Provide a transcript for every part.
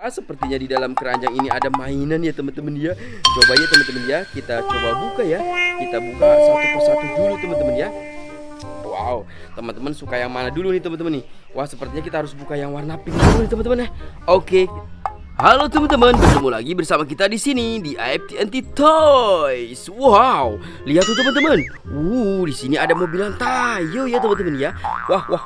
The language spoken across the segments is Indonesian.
Wah, sepertinya di dalam keranjang ini ada mainan ya teman-teman ya. Coba ya teman-teman ya, kita coba buka ya. Kita buka satu persatu dulu teman-teman ya. Wow, teman-teman suka yang mana dulu nih teman-teman nih? Wah, sepertinya kita harus buka yang warna pink dulu nih teman-teman ya. Oke. Halo teman-teman, bertemu lagi bersama kita di sini di AFTNT Toys. Wow, lihat tuh teman-teman. Di sini ada mobilan Tayo ya teman-teman ya.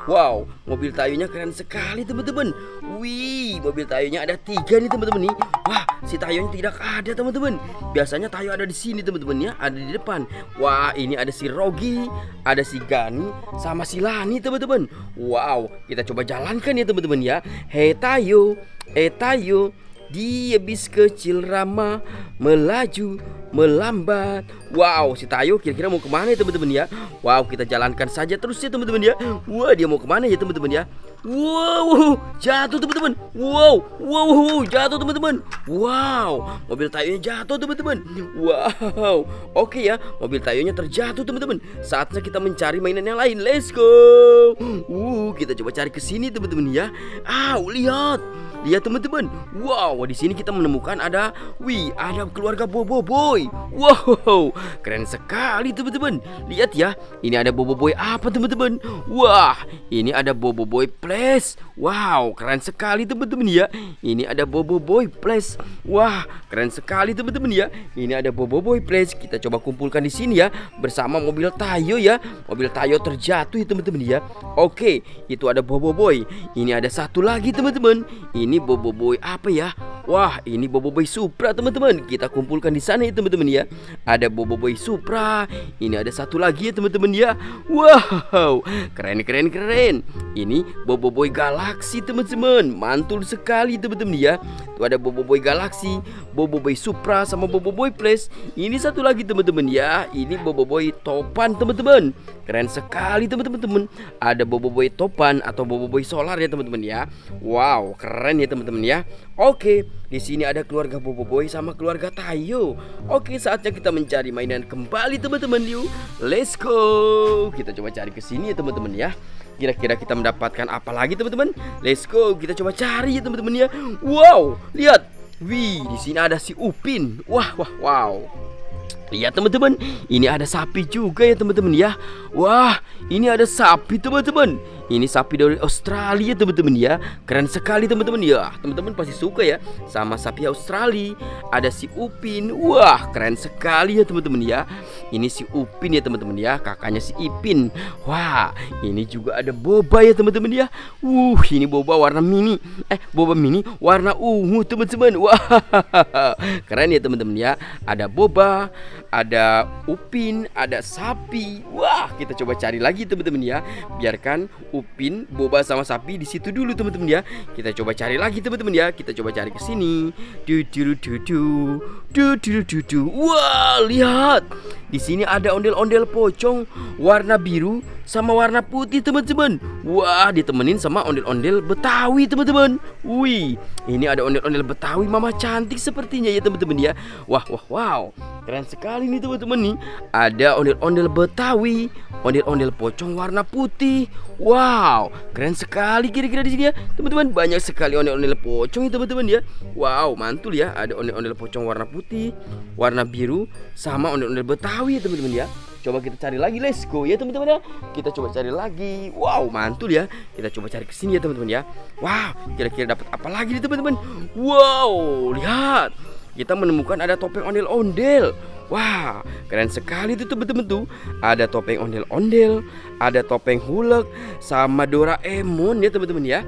Wow, mobil Tayonya keren sekali teman-teman. Wih, mobil Tayonya ada 3 nih teman-teman nih. Wah, si Tayonya tidak ada teman-teman. Biasanya Tayo ada di sini teman-teman ya, ada di depan. Wah, ini ada si Rogi, ada si Gani, sama si Lani teman-teman. Wow, kita coba jalankan ya teman-teman ya. Hei Tayo, Tayo, dia bis kecil ramah, melaju, melambat. Wow, si Tayo kira-kira mau kemana ya teman-teman ya? Wow, kita jalankan saja terus ya teman-teman ya. Wah, dia mau kemana ya teman-teman ya? Wow, jatuh teman-teman. Wow, jatuh teman-teman. Wow, mobil Tayonya jatuh teman-teman. Wow, oke ya, mobil Tayonya terjatuh teman-teman. Saatnya kita mencari mainan yang lain. Let's go. Kita coba cari ke sini teman-teman ya. Lihat teman-teman. Wow, di sini kita menemukan ada keluarga Bobo Boy. Wow, keren sekali teman-teman. Lihat ya, ini ada Bobo Boy apa teman-teman? Wah, ini ada Bobo Boy Place. Wow, keren sekali teman-teman ya. Ini ada Bobo Boy Place. Wah, keren sekali teman-teman ya. Ini ada Bobo Boy Place. Kita coba kumpulkan di sini ya bersama mobil Tayo ya. Mobil Tayo terjatuh ya teman-teman ya. Oke, itu ada Bobo Boy. Ini ada satu lagi teman-teman. Ini Bobo Boy apa ya? Wah, ini Bobo Boy Supra teman-teman. Kita kumpulkan di sana ya teman-teman ya. Ada Bobo Boy Supra. Ini ada satu lagi ya teman-teman ya. Wow, keren. Ini Bobo Boy Galaxy teman-teman. Mantul sekali teman-teman ya. Tuh ada Bobo Boy Galaxy, Bobo Boy Supra sama Bobo Boy Place. Ini satu lagi teman-teman ya. Ini Bobo Boy Topan teman-teman. Keren sekali teman-teman. Ada Bobo Boy Topan atau Bobo Boy Solar ya teman-teman ya. Wow, keren ya teman-teman ya. Oke, di sini ada keluarga Bobo Boy sama keluarga Tayo. Oke, saatnya kita mencari mainan kembali teman-teman yuk. Let's go. Kita coba cari ke sini ya teman-teman ya. Kira-kira kita mendapatkan apa lagi teman-teman? Let's go. Kita coba cari ya teman-teman ya. Wow, lihat. Di sini ada si Upin. Wow. Lihat teman-teman, ini ada sapi juga ya teman-teman ya. Wah, ini ada sapi teman-teman. Ini sapi dari Australia teman-teman ya. Keren sekali teman-teman ya. Teman-teman pasti suka ya sama sapi Australia. Ada si Upin. Wah, keren sekali ya teman-teman ya. Ini si Upin ya teman-teman ya, kakaknya si Ipin. Wah, ini juga ada boba ya teman-teman ya. Ini boba warna mini. Boba mini warna ungu teman-teman. Wah, keren ya teman-teman ya. Ada boba, ada Upin, ada sapi. Wah, kita coba cari lagi teman-teman ya. Biarkan Upin, boba sama sapi di situ dulu teman-teman ya. Kita coba cari lagi teman-teman ya. Kita coba cari ke sini. Wah, lihat. Di sini ada ondel-ondel pocong warna biru sama warna putih teman-teman. Wah, ditemenin sama ondel-ondel Betawi teman-teman. Ini ada ondel-ondel Betawi mama cantik sepertinya ya teman-teman ya. Wow. Keren sekali nih teman-teman nih. Ada ondel-ondel Betawi, ondel-ondel pocong warna putih. Wow, keren sekali kira-kira di sini ya teman-teman. Banyak sekali ondel-ondel pocong ya teman-teman ya. Wow, mantul ya. Ada ondel-ondel pocong warna putih, warna biru, sama ondel-ondel Betawi ya teman-teman ya. Coba kita cari lagi, let's go ya teman-teman ya. Kita coba cari lagi. Wow, mantul ya. Kita coba cari ke sini ya teman-teman ya. Wow, kira-kira dapat apa lagi nih teman-teman? Wow, lihat. Kita menemukan ada topeng ondel-ondel. Wah, keren sekali tuh teman-teman tuh. Ada topeng ondel-ondel, ada topeng hulek sama Doraemon ya teman-teman ya.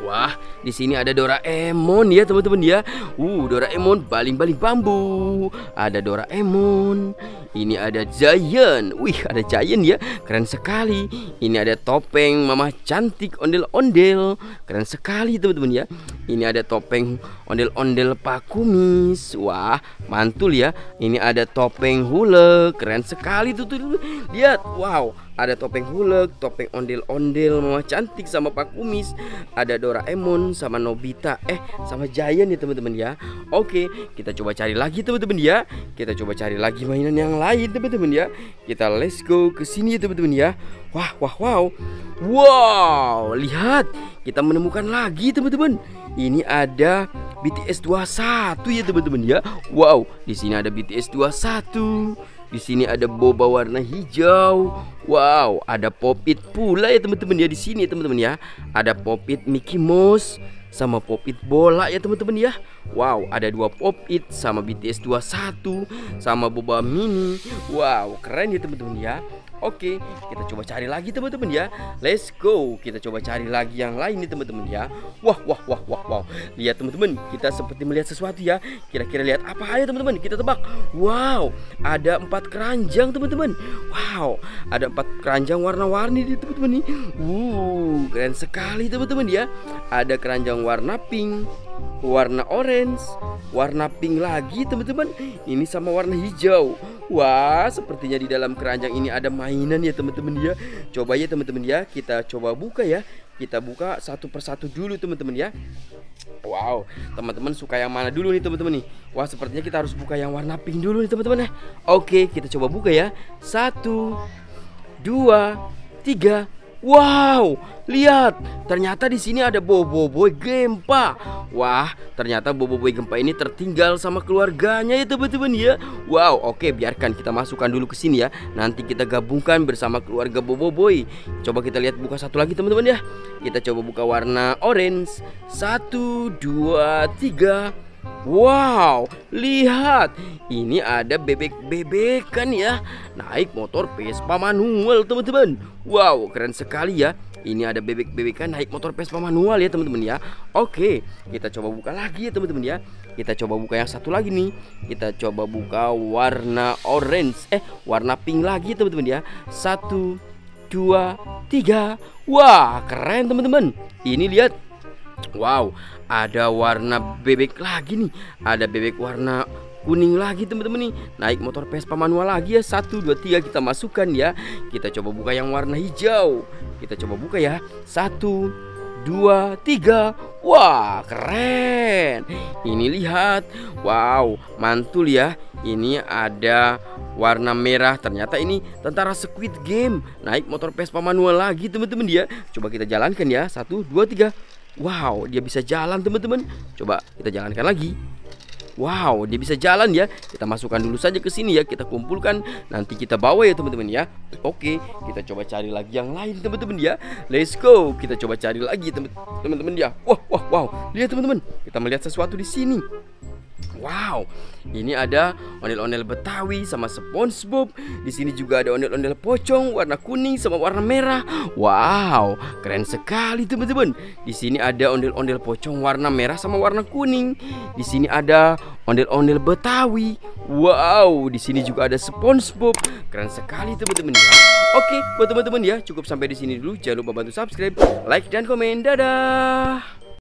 Wah, di sini ada Doraemon ya teman-teman ya. Doraemon baling-baling bambu. Ada Doraemon. Ini ada Giant. Ada Giant ya. Keren sekali. Ini ada topeng mama cantik ondel-ondel. Keren sekali teman-teman ya. Ini ada topeng ondel-ondel Pak Kumis. Wah, mantul ya. Ini ada topeng hulek. Keren sekali tuh. Lihat. Wow, ada topeng hulek, topeng ondel-ondel mama cantik sama Pak Kumis. Ada Doraemon sama Nobita. Sama Giant ya teman-teman ya. Oke, kita coba cari lagi teman-teman ya. Kita coba cari lagi mainan yang lain teman-teman ya. Kita let's go ke sini ya teman-teman ya. Wow, lihat. Kita menemukan lagi teman-teman. Ini ada BTS 21 ya teman-teman ya. Wow, di sini ada BTS 21. Di sini ada boba warna hijau. Wow, ada Pop-It pula ya teman-teman ya di sini teman-teman ya. Ada Pop-It Mickey Mouse sama Pop-It bola ya teman-teman ya. Wow, ada 2 Pop-It sama BTS 21 sama boba mini. Wow, keren ya teman-teman ya. Oke, kita coba cari lagi teman-teman ya. Let's go. Kita coba cari lagi yang lain nih teman-teman ya. Wah. Lihat teman-teman, kita seperti melihat sesuatu ya. Kira-kira lihat apa aja teman-teman? Kita tebak. Wow, ada 4 keranjang teman-teman. Wow, ada 4 keranjang warna-warni nih teman-teman nih. Keren sekali teman-teman ya. Ada keranjang warna pink, warna orange, warna pink lagi teman-teman. Ini sama warna hijau. Wah, sepertinya di dalam keranjang ini ada mainan ya teman-teman ya. Coba ya teman-teman ya, kita coba buka ya. Kita buka satu persatu dulu teman-teman ya. Wow, teman-teman suka yang mana dulu nih teman-teman nih? Wah, sepertinya kita harus buka yang warna pink dulu nih teman-teman ya. Oke, kita coba buka ya. 1, 2, 3. Wow, lihat, ternyata di sini ada Boboiboy Gempa. Wah, ternyata Boboiboy Gempa ini tertinggal sama keluarganya ya teman-teman ya. Wow, oke, biarkan kita masukkan dulu ke sini ya. Nanti kita gabungkan bersama keluarga Boboiboy. Coba kita lihat buka satu lagi teman-teman ya. Kita coba buka warna orange. 1, 2, 3. Wow, lihat, ini ada bebek-bebekan ya, naik motor Vespa manual teman-teman. Wow, keren sekali ya. Ini ada bebek-bebekan naik motor Vespa manual ya teman-teman ya. Oke, kita coba buka lagi ya teman-teman ya. Kita coba buka yang satu lagi nih. Kita coba buka warna orange, warna pink lagi teman-teman ya. 1, 2, 3. Wah, keren teman-teman. Ini lihat. Wow, ada warna bebek lagi nih. Ada bebek warna kuning lagi teman-teman nih. Naik motor Vespa manual lagi ya. 1, 2, 3 kita masukkan ya. Kita coba buka yang warna hijau. Kita coba buka ya. 1, 2, 3. Wah, keren. Ini lihat. Wow, mantul ya. Ini ada warna merah. Ternyata ini tentara Squid Game. Naik motor Vespa manual lagi teman-teman dia. Coba kita jalankan ya. 1, 2, 3. Wow, dia bisa jalan teman-teman. Coba kita jalankan lagi. Wow, dia bisa jalan ya. Kita masukkan dulu saja ke sini ya. Kita kumpulkan, nanti kita bawa ya teman-teman ya. Oke, kita coba cari lagi yang lain teman-teman ya. Let's go. Kita coba cari lagi teman-teman ya. Wow. Lihat teman-teman, kita melihat sesuatu di sini. Wow, ini ada ondel-ondel Betawi sama SpongeBob. Di sini juga ada ondel-ondel pocong warna kuning sama warna merah. Wow, keren sekali teman-teman. Di sini ada ondel-ondel pocong warna merah sama warna kuning. Di sini ada ondel-ondel Betawi. Wow, di sini juga ada SpongeBob. Keren sekali teman-teman ya. Oke, buat teman-teman ya, cukup sampai di sini dulu. Jangan lupa bantu subscribe, like dan komen. Dadah.